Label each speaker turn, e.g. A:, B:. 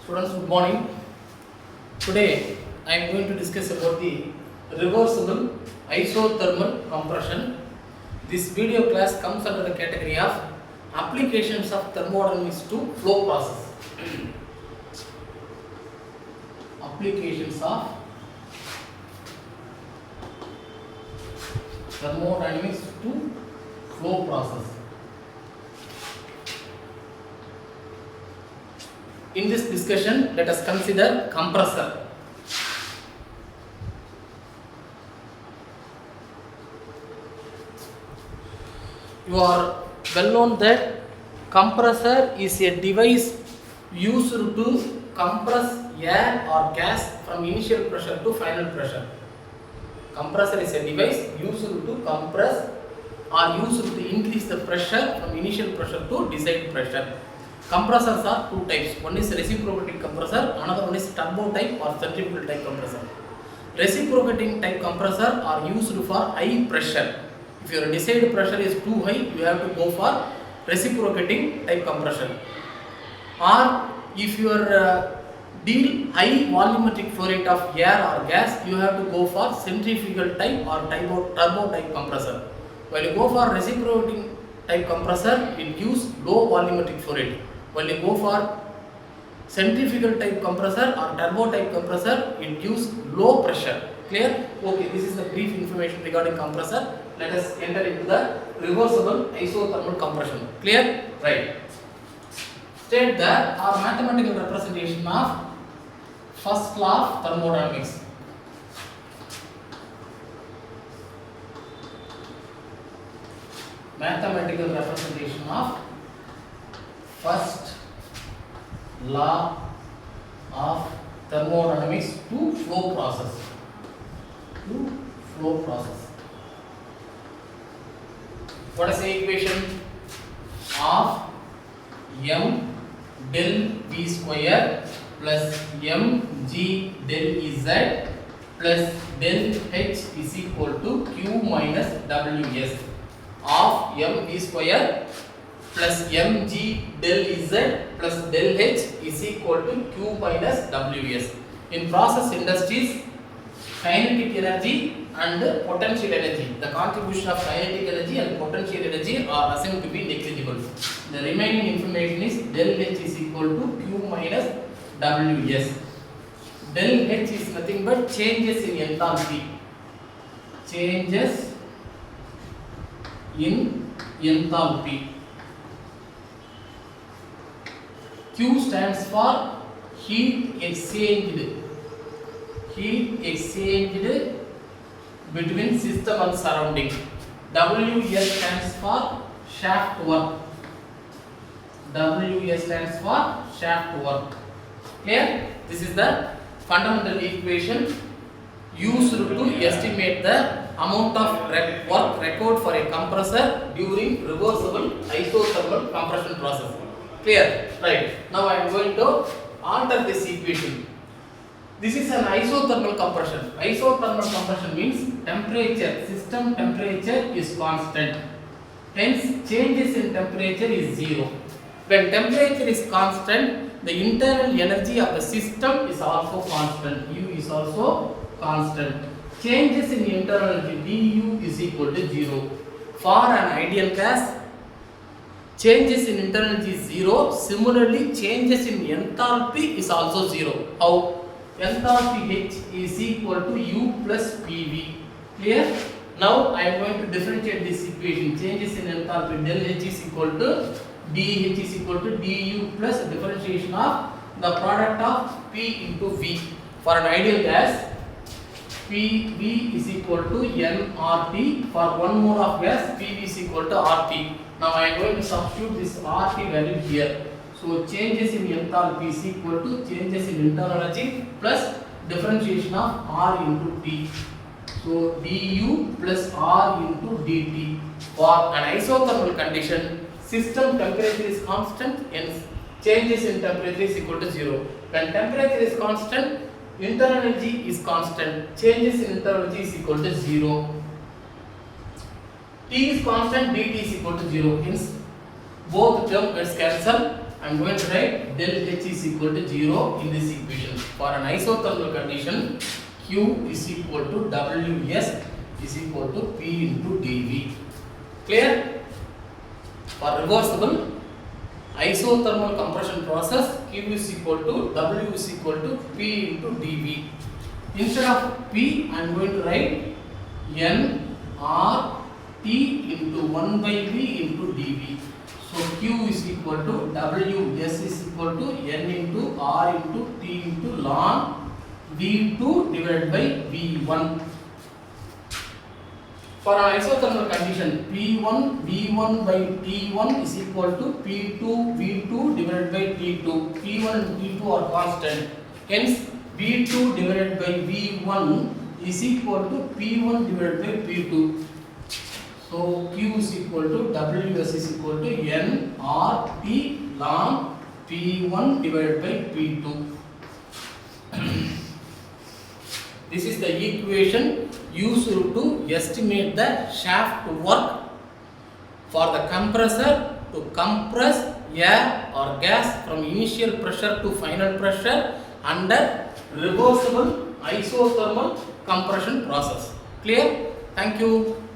A: Students, good morning. Today I am going to discuss about the reversible isothermal compression. This video class comes under the category of applications of thermodynamics to flow process. Applications of thermodynamics to flow process. In this discussion, let us consider compressor. You are well known that compressor is a device used to compress air or gas from initial pressure to final pressure. Compressor is a device used to compress or used to increase the pressure from initial pressure to desired pressure. Compressors are two types. One is reciprocating compressor, another one is turbo type or centrifugal type compressor. Reciprocating type compressor are used for high pressure. If your desired pressure is too high, you have to go for reciprocating type compression. Or if you deal high volumetric flow rate of air or gas, you have to go for centrifugal type or turbo type compressor. While you go for reciprocating type compressor, it gives low volumetric flow rate. While you go for centrifugal type compressor or turbo type compressor, it gives low pressure. Clear? Okay, this is the brief information regarding compressor. Let us enter into the reversible isothermal compression. Clear? Right. State that our mathematical representation of first law of thermodynamics. Mathematical representation of first law of thermodynamics to flow process. What is the equation of m del v square plus mg del z plus del h is equal to q minus ws of mv square plus mg del z plus del h is equal to q minus ws. In process industries, kinetic energy and potential energy, the contribution of kinetic energy and potential energy are assumed to be negligible. The remaining information is del h is equal to q minus ws. Del h is nothing but changes in enthalpy. Changes in enthalpy. Q stands for heat exchanged between system and surrounding. Ws stands for shaft work. Clear? This is the fundamental equation used to estimate the amount of work required for a compressor during reversible isothermal compression process. Clear? Right. Now I am going to alter this equation. This is an isothermal compression. Isothermal compression means temperature, system temperature is constant. Hence, changes in temperature is zero. When temperature is constant, the internal energy of the system is also constant. U is also constant. Changes in internal energy du is equal to 0. For an ideal gas, changes in internal energy is 0. Similarly, changes in enthalpy is also 0. How? Enthalpy H is equal to U plus PV. Clear? Now I am going to differentiate this equation. Changes in enthalpy del H is equal to dH is equal to du plus differentiation of the product of P into V. For an ideal gas, PV is equal to nRT. For 1 mole of gas, PV is equal to RT. Now I am going to substitute this RT value here. So changes in enthalpy is equal to changes in internal energy plus differentiation of R into T. So du plus R into dt. For an isothermal condition, system temperature is constant and changes in temperature is equal to 0. When temperature is constant, internal energy is constant. Changes in internal energy is equal to 0. T is constant, dt is equal to 0. Hence, both terms gets cancelled. I am going to write del H is equal to 0 in this equation. For an isothermal condition, Q is equal to Ws is equal to P into dV. Clear? For reversible isothermal compression process, Q is equal to W is equal to P into dV. Instead of P, I am going to write N R T into 1 by V into dV. So Q is equal to Ws is equal to N into R into T into ln V2 divided by V1. For an isothermal condition, P1 V1 by T1 is equal to P2 V2 divided by T2. P1 and P2 are constant. Hence, V2 divided by V1 is equal to P1 divided by P2. So Q is equal to Ws is equal to N R T ln P1 divided by P2. This is the equation used to estimate the shaft work for the compressor to compress air or gas from initial pressure to final pressure under reversible isothermal compression process. Clear? Thank you.